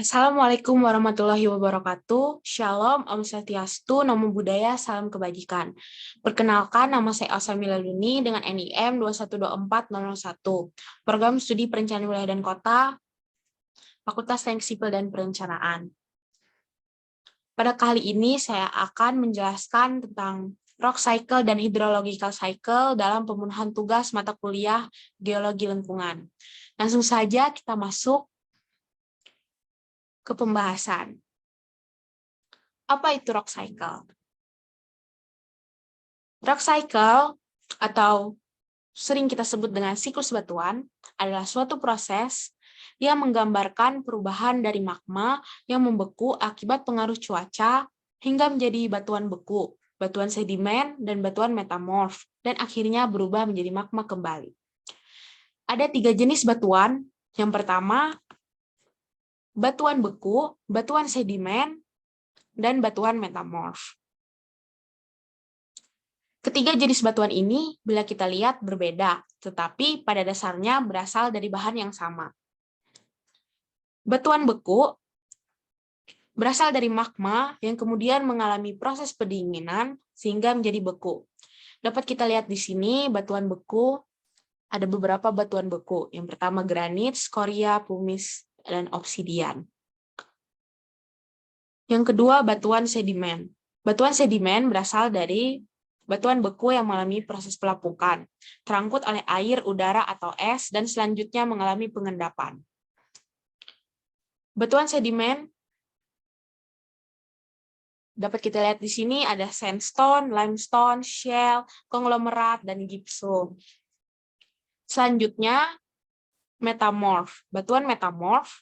Assalamualaikum warahmatullahi wabarakatuh. Shalom, Om Swastiastu, Namo Buddhaya, Salam Kebajikan. Perkenalkan, nama saya Elsa Milaluni dengan NIM 2124001. Program Studi Perencanaan Wilayah dan Kota, Fakultas Teknik Sipil dan Perencanaan. Pada kali ini saya akan menjelaskan tentang rock cycle dan hydrological cycle dalam pemenuhan tugas mata kuliah Geologi Lingkungan. Langsung saja kita masuk ke pembahasan. Apa itu rock cycle? Rock cycle atau sering kita sebut dengan siklus batuan adalah suatu proses yang menggambarkan perubahan dari magma yang membeku akibat pengaruh cuaca hingga menjadi batuan beku, batuan sedimen, dan batuan metamorf, dan akhirnya berubah menjadi magma kembali. Ada 3 jenis batuan. Yang pertama, batuan beku, batuan sedimen, dan batuan metamorf. Ketiga jenis batuan ini, bila kita lihat, berbeda, tetapi pada dasarnya berasal dari bahan yang sama. Batuan beku berasal dari magma yang kemudian mengalami proses pendinginan sehingga menjadi beku. Dapat kita lihat di sini, batuan beku, ada beberapa batuan beku. Yang pertama granit, skoria, pumice, dan obsidian. Yang kedua, batuan sedimen. Batuan sedimen berasal dari batuan beku yang mengalami proses pelapukan, terangkut oleh air, udara, atau es, dan selanjutnya mengalami pengendapan. Batuan sedimen dapat kita lihat di sini ada sandstone, limestone, shale, konglomerat, dan gypsum. Selanjutnya, metamorf. Batuan metamorf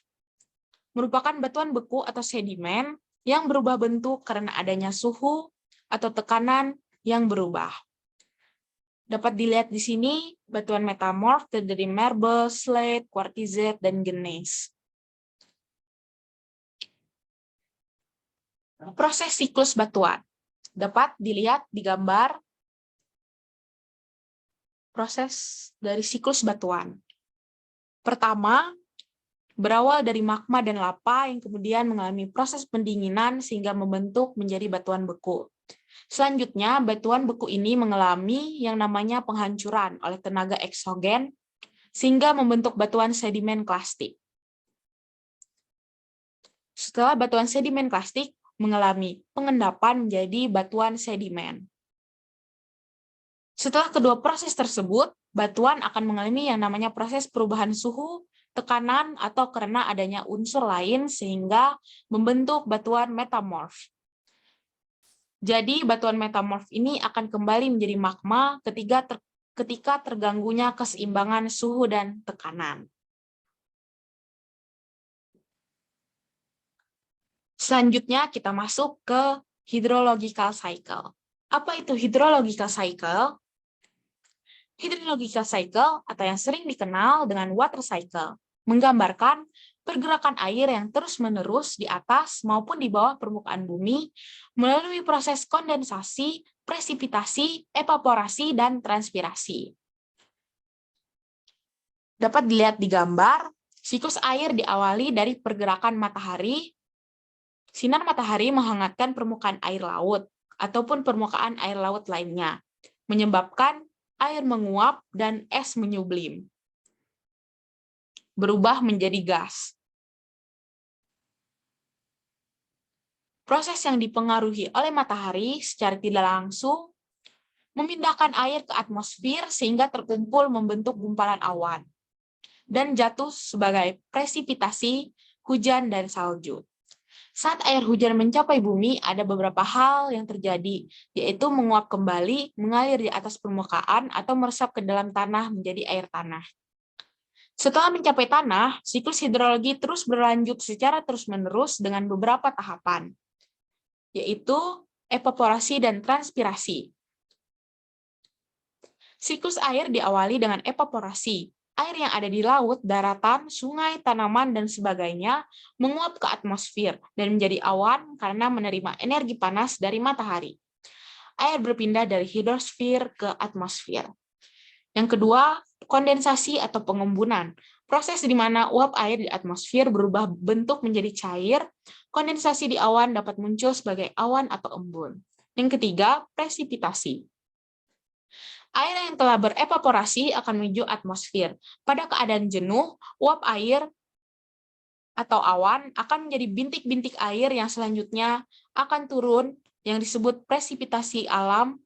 merupakan batuan beku atau sedimen yang berubah bentuk karena adanya suhu atau tekanan yang berubah. Dapat dilihat di sini, batuan metamorf terdiri marble, slate, quartzite, dan gneiss. Proses siklus batuan dapat dilihat di gambar proses dari siklus batuan. Pertama, berawal dari magma dan lava yang kemudian mengalami proses pendinginan sehingga membentuk menjadi batuan beku. Selanjutnya, batuan beku ini mengalami yang namanya penghancuran oleh tenaga eksogen sehingga membentuk batuan sedimen klastik. Setelah batuan sedimen klastik mengalami pengendapan menjadi batuan sedimen. Setelah kedua proses tersebut, batuan akan mengalami yang namanya proses perubahan suhu, tekanan, atau karena adanya unsur lain sehingga membentuk batuan metamorf. Jadi batuan metamorf ini akan kembali menjadi magma ketika terganggunya keseimbangan suhu dan tekanan. Selanjutnya kita masuk ke hydrological cycle. Apa itu hydrological cycle? Hydrological cycle atau yang sering dikenal dengan water cycle menggambarkan pergerakan air yang terus-menerus di atas maupun di bawah permukaan bumi melalui proses kondensasi, presipitasi, evaporasi, dan transpirasi. Dapat dilihat di gambar, siklus air diawali dari pergerakan matahari. Sinar matahari menghangatkan permukaan air laut ataupun permukaan air laut lainnya, menyebabkan air menguap dan es menyublim, berubah menjadi gas. Proses yang dipengaruhi oleh matahari secara tidak langsung memindahkan air ke atmosfer sehingga terkumpul membentuk gumpalan awan dan jatuh sebagai presipitasi, hujan, dan salju. Saat air hujan mencapai bumi, ada beberapa hal yang terjadi, yaitu menguap kembali, mengalir di atas permukaan, atau meresap ke dalam tanah menjadi air tanah. Setelah mencapai tanah, siklus hidrologi terus berlanjut secara terus-menerus dengan beberapa tahapan, yaitu evaporasi dan transpirasi. Siklus air diawali dengan evaporasi. Air yang ada di laut, daratan, sungai, tanaman, dan sebagainya menguap ke atmosfer dan menjadi awan karena menerima energi panas dari matahari. Air berpindah dari hidrosfer ke atmosfer. Yang kedua, kondensasi atau pengembunan. proses di mana uap air di atmosfer berubah bentuk menjadi cair, kondensasi di awan dapat muncul sebagai awan atau embun. Yang ketiga, presipitasi. Air yang telah berevaporasi akan menuju atmosfer. Pada keadaan jenuh, uap air atau awan akan menjadi bintik-bintik air yang selanjutnya akan turun yang disebut presipitasi alam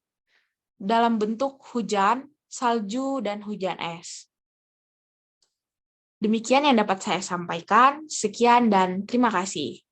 dalam bentuk hujan, salju, dan hujan es. Demikian yang dapat saya sampaikan. Sekian dan terima kasih.